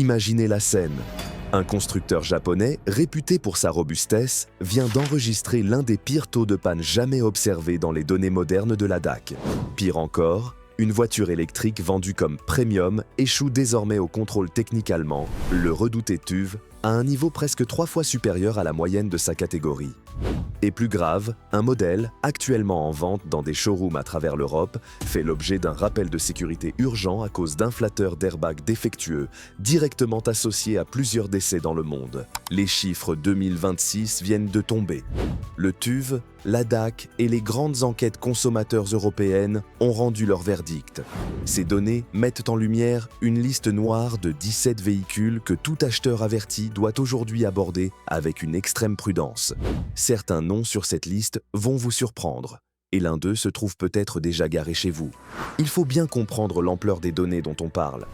Imaginez la scène. Un constructeur japonais, réputé pour sa robustesse, vient d'enregistrer l'un des pires taux de panne jamais observés dans les données modernes de la DAC. Pire encore, une voiture électrique vendue comme premium échoue désormais au contrôle technique allemand, le redouté TÜV, à un niveau presque 3 fois supérieur à la moyenne de sa catégorie. Et plus grave, un modèle, actuellement en vente dans des showrooms à travers l'Europe, fait l'objet d'un rappel de sécurité urgent à cause d'inflateurs d'airbag défectueux, directement associés à plusieurs décès dans le monde. Les chiffres 2026 viennent de tomber. Le TÜV, la DAC et les grandes enquêtes consommateurs européennes ont rendu leur verdict. Ces données mettent en lumière une liste noire de 17 véhicules que tout acheteur averti doit aujourd'hui aborder avec une extrême prudence. Certains noms sur cette liste vont vous surprendre, et l'un d'eux se trouve peut-être déjà garé chez vous. Il faut bien comprendre l'ampleur des données dont on parle.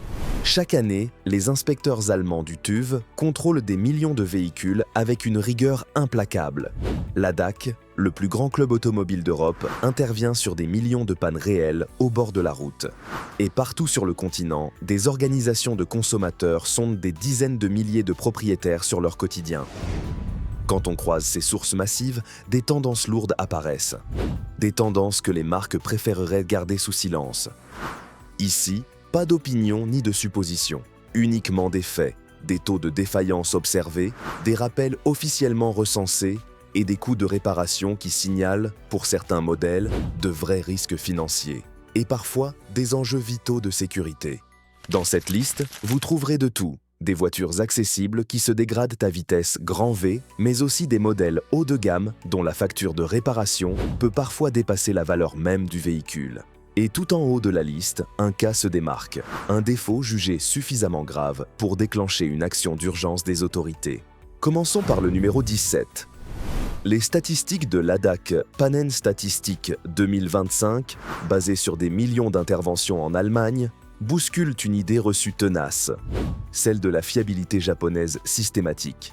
Chaque année, les inspecteurs allemands du TÜV contrôlent des millions de véhicules avec une rigueur implacable. La DAC, le plus grand club automobile d'Europe, intervient sur des millions de pannes réelles au bord de la route. Et partout sur le continent, des organisations de consommateurs sondent des dizaines de milliers de propriétaires sur leur quotidien. Quand on croise ces sources massives, des tendances lourdes apparaissent. Des tendances que les marques préféreraient garder sous silence. Ici, pas d'opinion ni de supposition, uniquement des faits, des taux de défaillance observés, des rappels officiellement recensés et des coûts de réparation qui signalent, pour certains modèles, de vrais risques financiers et parfois des enjeux vitaux de sécurité. Dans cette liste, vous trouverez de tout. Des voitures accessibles qui se dégradent à vitesse grand V, mais aussi des modèles haut de gamme dont la facture de réparation peut parfois dépasser la valeur même du véhicule. Et tout en haut de la liste, un cas se démarque, un défaut jugé suffisamment grave pour déclencher une action d'urgence des autorités. Commençons par le numéro 17. Les statistiques de l'ADAC Pannenstatistik 2025, basées sur des millions d'interventions en Allemagne, bousculent une idée reçue tenace, celle de la fiabilité japonaise systématique.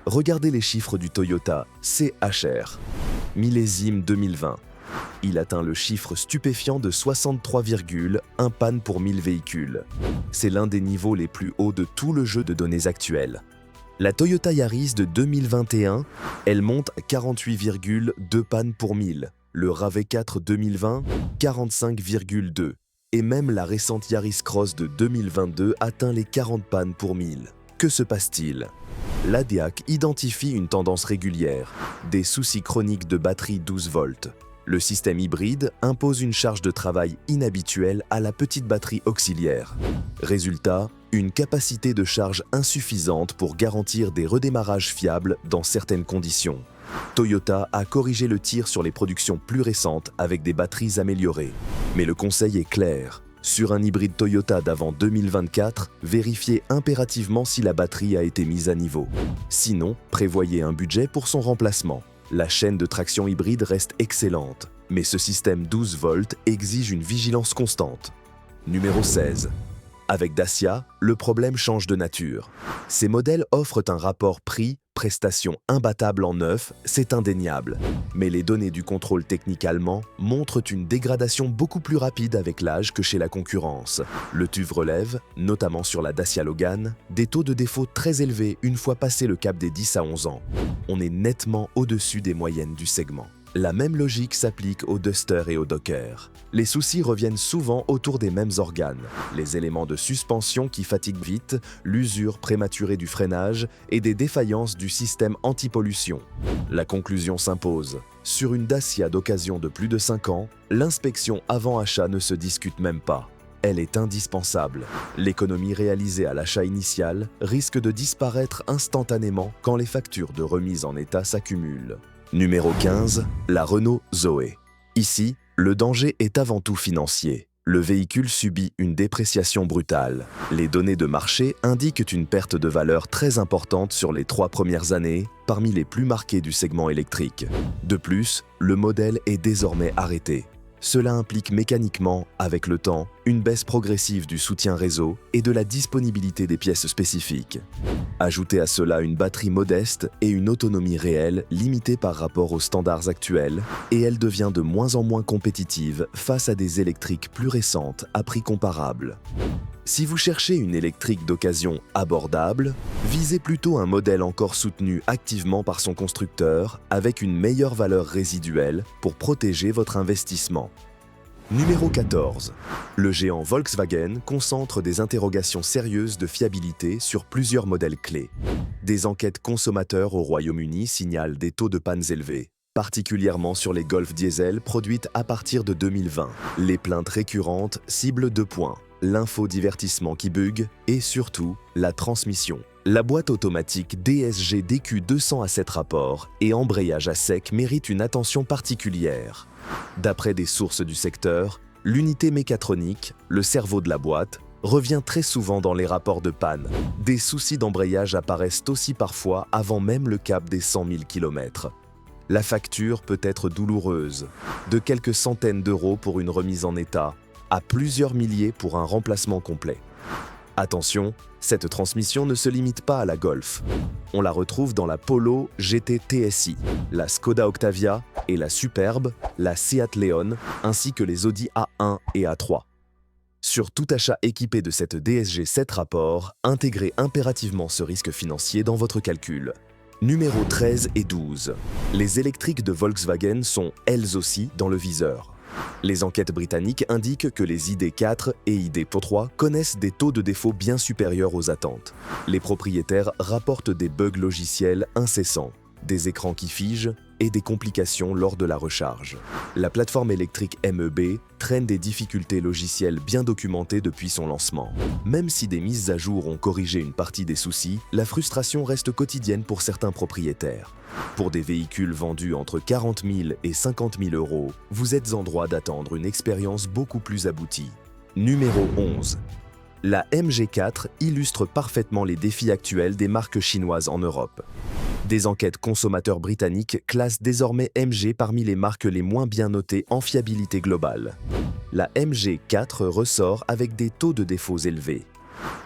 Regardez les chiffres du Toyota CHR, millésime 2020. Il atteint le chiffre stupéfiant de 63,1 pannes pour 1000 véhicules. C'est l'un des niveaux les plus hauts de tout le jeu de données actuel. La Toyota Yaris de 2021, elle monte à 48,2 pannes pour 1000. Le RAV4 2020, 45,2. Et même la récente Yaris Cross de 2022 atteint les 40 pannes pour 1000. Que se passe-t-il? L'ADAC identifie une tendance régulière, des soucis chroniques de batterie 12 volts. Le système hybride impose une charge de travail inhabituelle à la petite batterie auxiliaire. Résultat, une capacité de charge insuffisante pour garantir des redémarrages fiables dans certaines conditions. Toyota a corrigé le tir sur les productions plus récentes avec des batteries améliorées. Mais le conseil est clair. Sur un hybride Toyota d'avant 2024, vérifiez impérativement si la batterie a été mise à niveau. Sinon, prévoyez un budget pour son remplacement. La chaîne de traction hybride reste excellente, mais ce système 12 volts exige une vigilance constante. Numéro 16. Avec Dacia, le problème change de nature. Ces modèles offrent un rapport prix-prestation imbattable en neuf, c'est indéniable. Mais les données du contrôle technique allemand montrent une dégradation beaucoup plus rapide avec l'âge que chez la concurrence. Le TÜV relève, notamment sur la Dacia Logan, des taux de défaut très élevés une fois passé le cap des 10 à 11 ans. On est nettement au-dessus des moyennes du segment. La même logique s'applique aux Duster et aux Docker. Les soucis reviennent souvent autour des mêmes organes, les éléments de suspension qui fatiguent vite, l'usure prématurée du freinage et des défaillances du système anti-pollution. La conclusion s'impose. Sur une Dacia d'occasion de plus de 5 ans, l'inspection avant achat ne se discute même pas. Elle est indispensable. L'économie réalisée à l'achat initial risque de disparaître instantanément quand les factures de remise en état s'accumulent. Numéro 15, la Renault Zoé. Ici, le danger est avant tout financier. Le véhicule subit une dépréciation brutale. Les données de marché indiquent une perte de valeur très importante sur les 3 premières années, parmi les plus marquées du segment électrique. De plus, le modèle est désormais arrêté. Cela implique mécaniquement, avec le temps, une baisse progressive du soutien réseau et de la disponibilité des pièces spécifiques. Ajoutez à cela une batterie modeste et une autonomie réelle limitée par rapport aux standards actuels, et elle devient de moins en moins compétitive face à des électriques plus récentes à prix comparable. Si vous cherchez une électrique d'occasion abordable, visez plutôt un modèle encore soutenu activement par son constructeur avec une meilleure valeur résiduelle pour protéger votre investissement. Numéro 14. Le géant Volkswagen concentre des interrogations sérieuses de fiabilité sur plusieurs modèles clés. Des enquêtes consommateurs au Royaume-Uni signalent des taux de pannes élevés, particulièrement sur les Golf diesel produites à partir de 2020. Les plaintes récurrentes ciblent 2 points: l'infodivertissement qui bug et surtout la transmission. La boîte automatique DSG DQ200 à 7 rapports et embrayage à sec mérite une attention particulière. D'après des sources du secteur, l'unité mécatronique, le cerveau de la boîte, revient très souvent dans les rapports de panne. Des soucis d'embrayage apparaissent aussi parfois avant même le cap des 100 000 km. La facture peut être douloureuse, de quelques centaines d'euros pour une remise en état, à plusieurs milliers pour un remplacement complet. Attention, cette transmission ne se limite pas à la Golf. On la retrouve dans la Polo GT TSI, la Skoda Octavia et la superbe, la Seat Leon, ainsi que les Audi A1 et A3. Sur tout achat équipé de cette DSG 7 rapports, intégrez impérativement ce risque financier dans votre calcul. Numéro 13 et 12. Les électriques de Volkswagen sont elles aussi dans le viseur. Les enquêtes britanniques indiquent que les ID4 et ID.3 connaissent des taux de défaut bien supérieurs aux attentes. Les propriétaires rapportent des bugs logiciels incessants, des écrans qui figent et des complications lors de la recharge. La plateforme électrique MEB traîne des difficultés logicielles bien documentées depuis son lancement. Même si des mises à jour ont corrigé une partie des soucis, la frustration reste quotidienne pour certains propriétaires. Pour des véhicules vendus entre 40 000 et 50 000 euros, vous êtes en droit d'attendre une expérience beaucoup plus aboutie. Numéro 11. La MG4 illustre parfaitement les défis actuels des marques chinoises en Europe. Des enquêtes consommateurs britanniques classent désormais MG parmi les marques les moins bien notées en fiabilité globale. La MG4 ressort avec des taux de défauts élevés.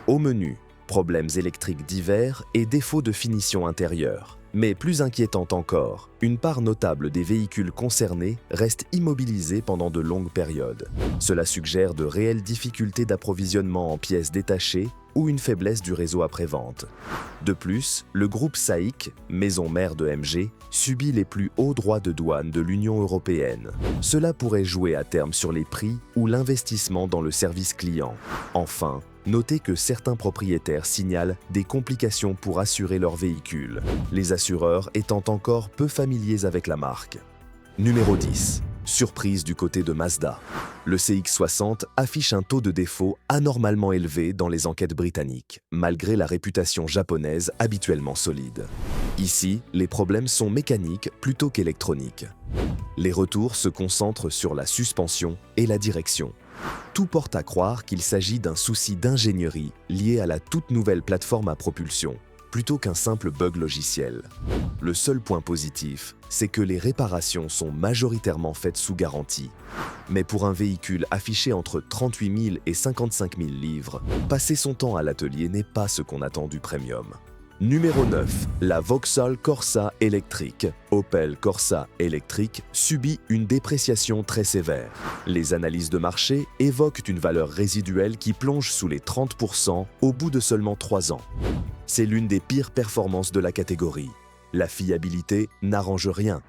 Au menu, problèmes électriques divers et défauts de finition intérieure. Mais plus inquiétant encore, une part notable des véhicules concernés reste immobilisée pendant de longues périodes. Cela suggère de réelles difficultés d'approvisionnement en pièces détachées ou une faiblesse du réseau après-vente. De plus, le groupe SAIC, maison mère de MG, subit les plus hauts droits de douane de l'Union européenne. Cela pourrait jouer à terme sur les prix ou l'investissement dans le service client. Enfin, notez que certains propriétaires signalent des complications pour assurer leur véhicule, les assureurs étant encore peu familiers avec la marque. Numéro 10. Surprise du côté de Mazda. Le CX-60 affiche un taux de défaut anormalement élevé dans les enquêtes britanniques, malgré la réputation japonaise habituellement solide. Ici, les problèmes sont mécaniques plutôt qu'électroniques. Les retours se concentrent sur la suspension et la direction. Tout porte à croire qu'il s'agit d'un souci d'ingénierie lié à la toute nouvelle plateforme à propulsion, plutôt qu'un simple bug logiciel. Le seul point positif, c'est que les réparations sont majoritairement faites sous garantie. Mais pour un véhicule affiché entre 38 000 et 55 000 livres, passer son temps à l'atelier n'est pas ce qu'on attend du premium. Numéro 9. La Vauxhall Corsa électrique. Opel Corsa électrique subit une dépréciation très sévère. Les analyses de marché évoquent une valeur résiduelle qui plonge sous les 30% au bout de seulement 3 ans. C'est l'une des pires performances de la catégorie. La fiabilité n'arrange rien.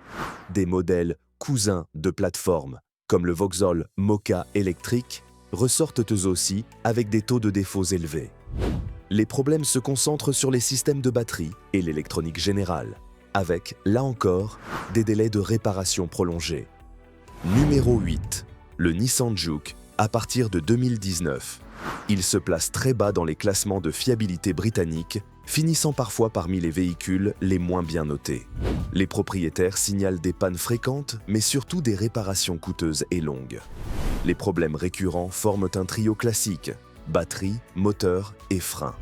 Des modèles cousins de plateforme, comme le Vauxhall Mocha électrique, ressortent eux aussi avec des taux de défauts élevés. Les problèmes se concentrent sur les systèmes de batterie et l'électronique générale, avec, là encore, des délais de réparation prolongés. Numéro 8. Le Nissan Juke, à partir de 2019. Il se place très bas dans les classements de fiabilité britanniques, finissant parfois parmi les véhicules les moins bien notés. Les propriétaires signalent des pannes fréquentes, mais surtout des réparations coûteuses et longues. Les problèmes récurrents forment un trio classique: batterie, moteur et frein.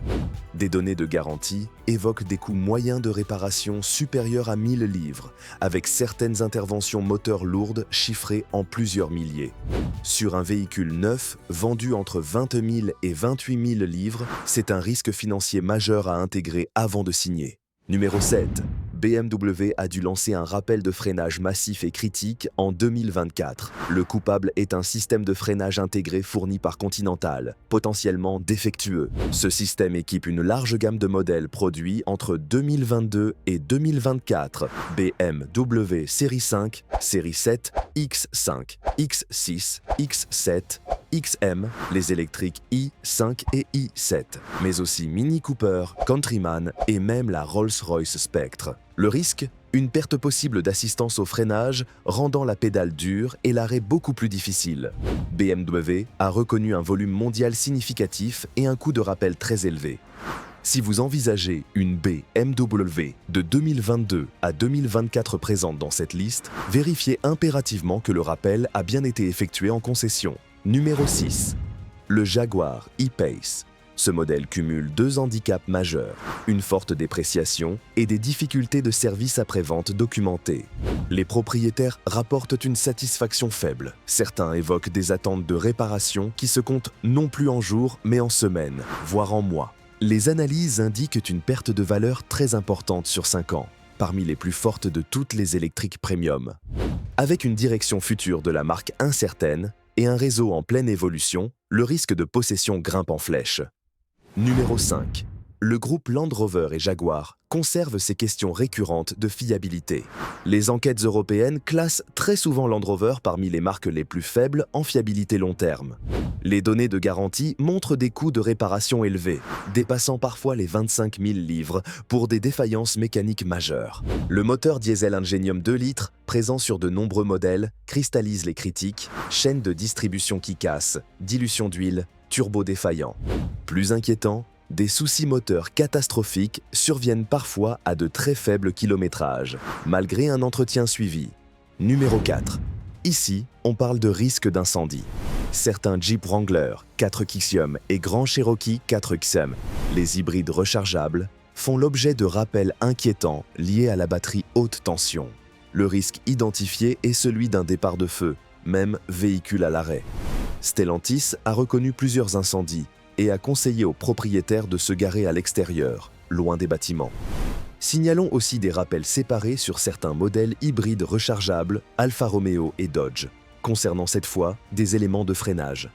Des données de garantie évoquent des coûts moyens de réparation supérieurs à 1000 livres, avec certaines interventions moteurs lourdes chiffrées en plusieurs milliers. Sur un véhicule neuf, vendu entre 20 000 et 28 000 livres, c'est un risque financier majeur à intégrer avant de signer. Numéro 7. BMW a dû lancer un rappel de freinage massif et critique en 2024. Le coupable est un système de freinage intégré fourni par Continental, potentiellement défectueux. Ce système équipe une large gamme de modèles produits entre 2022 et 2024. BMW série 5, série 7, X5, X6, X7, XM, les électriques i5 et i7, mais aussi Mini Cooper, Countryman et même la Rolls-Royce Spectre. Le risque? Une perte possible d'assistance au freinage, rendant la pédale dure et l'arrêt beaucoup plus difficile. BMW a reconnu un volume mondial significatif et un coût de rappel très élevé. Si vous envisagez une BMW de 2022 à 2024 présente dans cette liste, vérifiez impérativement que le rappel a bien été effectué en concession. Numéro 6. Le Jaguar E-Pace. Ce modèle cumule deux handicaps majeurs, une forte dépréciation et des difficultés de service après-vente documentées. Les propriétaires rapportent une satisfaction faible. Certains évoquent des attentes de réparation qui se comptent non plus en jours mais en semaines, voire en mois. Les analyses indiquent une perte de valeur très importante sur 5 ans, parmi les plus fortes de toutes les électriques premium. Avec une direction future de la marque incertaine et un réseau en pleine évolution, le risque de possession grimpe en flèche. Numéro 5. Le groupe Land Rover et Jaguar conserve ces questions récurrentes de fiabilité. Les enquêtes européennes classent très souvent Land Rover parmi les marques les plus faibles en fiabilité long terme. Les données de garantie montrent des coûts de réparation élevés, dépassant parfois les 25 000 livres pour des défaillances mécaniques majeures. Le moteur diesel Ingenium 2 litres, présent sur de nombreux modèles, cristallise les critiques, chaîne de distribution qui casse, dilution d'huile, turbo défaillant. Plus inquiétant, des soucis moteurs catastrophiques surviennent parfois à de très faibles kilométrages, malgré un entretien suivi. Numéro 4. Ici, on parle de risque d'incendie. Certains Jeep Wrangler 4XM et Grand Cherokee 4XM, les hybrides rechargeables, font l'objet de rappels inquiétants liés à la batterie haute tension. Le risque identifié est celui d'un départ de feu, même véhicule à l'arrêt. Stellantis a reconnu plusieurs incendies et a conseillé aux propriétaires de se garer à l'extérieur, loin des bâtiments. Signalons aussi des rappels séparés sur certains modèles hybrides rechargeables Alfa Romeo et Dodge, concernant cette fois des éléments de freinage.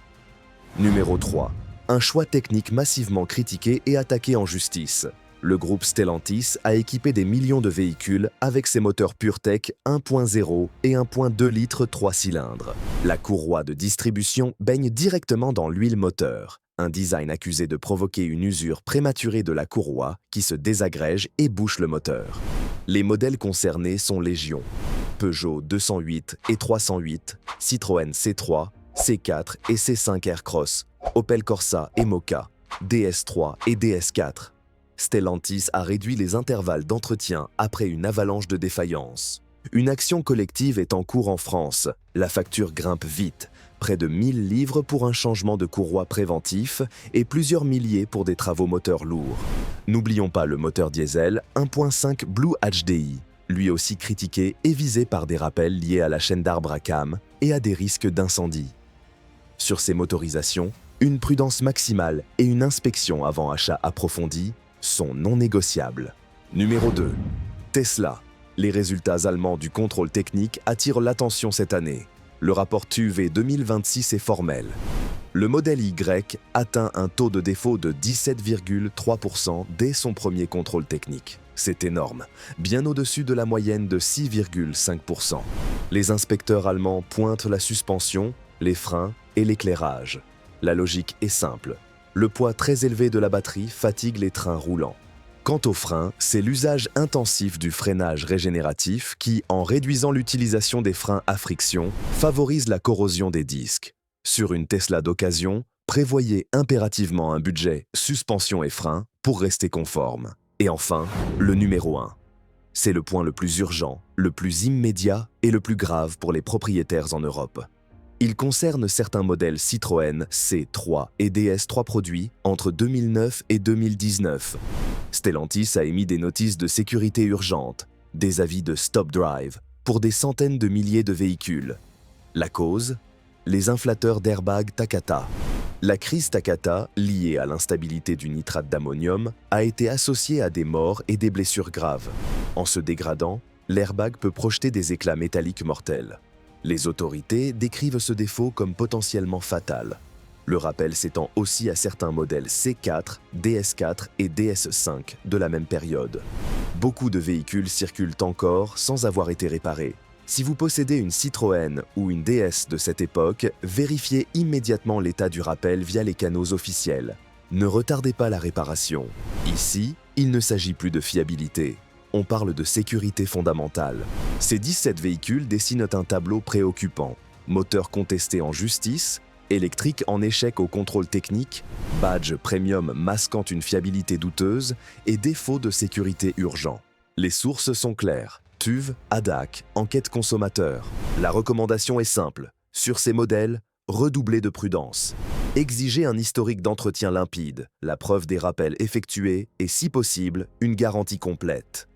Numéro 3. Un choix technique massivement critiqué et attaqué en justice. Le groupe Stellantis a équipé des millions de véhicules avec ses moteurs PureTech 1.0 et 1.2 litres 3 cylindres. La courroie de distribution baigne directement dans l'huile moteur. Un design accusé de provoquer une usure prématurée de la courroie qui se désagrège et bouche le moteur. Les modèles concernés sont légion. Peugeot 208 et 308, Citroën C3, C4 et C5 Aircross, Opel Corsa et Mokka, DS3 et DS4. Stellantis a réduit les intervalles d'entretien après une avalanche de défaillances. Une action collective est en cours en France. La facture grimpe vite. Près de 1000 livres pour un changement de courroie préventif et plusieurs milliers pour des travaux moteurs lourds. N'oublions pas le moteur diesel 1.5 Blue HDI, lui aussi critiqué et visé par des rappels liés à la chaîne d'arbre à cames et à des risques d'incendie. Sur ces motorisations, une prudence maximale et une inspection avant achat approfondi sont non négociables. Numéro 2. Tesla. Les résultats allemands du contrôle technique attirent l'attention cette année. Le rapport TÜV 2026 est formel. Le modèle Y atteint un taux de défaut de 17,3% dès son premier contrôle technique. C'est énorme, bien au-dessus de la moyenne de 6,5%. Les inspecteurs allemands pointent la suspension, les freins et l'éclairage. La logique est simple. Le poids très élevé de la batterie fatigue les trains roulants. Quant aux freins, c'est l'usage intensif du freinage régénératif qui, en réduisant l'utilisation des freins à friction, favorise la corrosion des disques. Sur une Tesla d'occasion, prévoyez impérativement un budget suspension et frein pour rester conforme. Et enfin, le numéro 1. C'est le point le plus urgent, le plus immédiat et le plus grave pour les propriétaires en Europe. Il concerne certains modèles Citroën C3 et DS3 produits entre 2009 et 2019. Stellantis a émis des notices de sécurité urgentes, des avis de stop drive, pour des centaines de milliers de véhicules. La cause? Les inflateurs d'airbag Takata. La crise Takata, liée à l'instabilité du nitrate d'ammonium, a été associée à des morts et des blessures graves. En se dégradant, l'airbag peut projeter des éclats métalliques mortels. Les autorités décrivent ce défaut comme potentiellement fatal. Le rappel s'étend aussi à certains modèles C4, DS4 et DS5 de la même période. Beaucoup de véhicules circulent encore sans avoir été réparés. Si vous possédez une Citroën ou une DS de cette époque, vérifiez immédiatement l'état du rappel via les canaux officiels. Ne retardez pas la réparation. Ici, il ne s'agit plus de fiabilité. On parle de sécurité fondamentale. Ces 17 véhicules dessinent un tableau préoccupant. Moteur contesté en justice, électrique en échec au contrôle technique, badge premium masquant une fiabilité douteuse et défaut de sécurité urgent. Les sources sont claires. TÜV, ADAC, enquête consommateur. La recommandation est simple. Sur ces modèles, redoublez de prudence. Exigez un historique d'entretien limpide, la preuve des rappels effectués et, si possible, une garantie complète.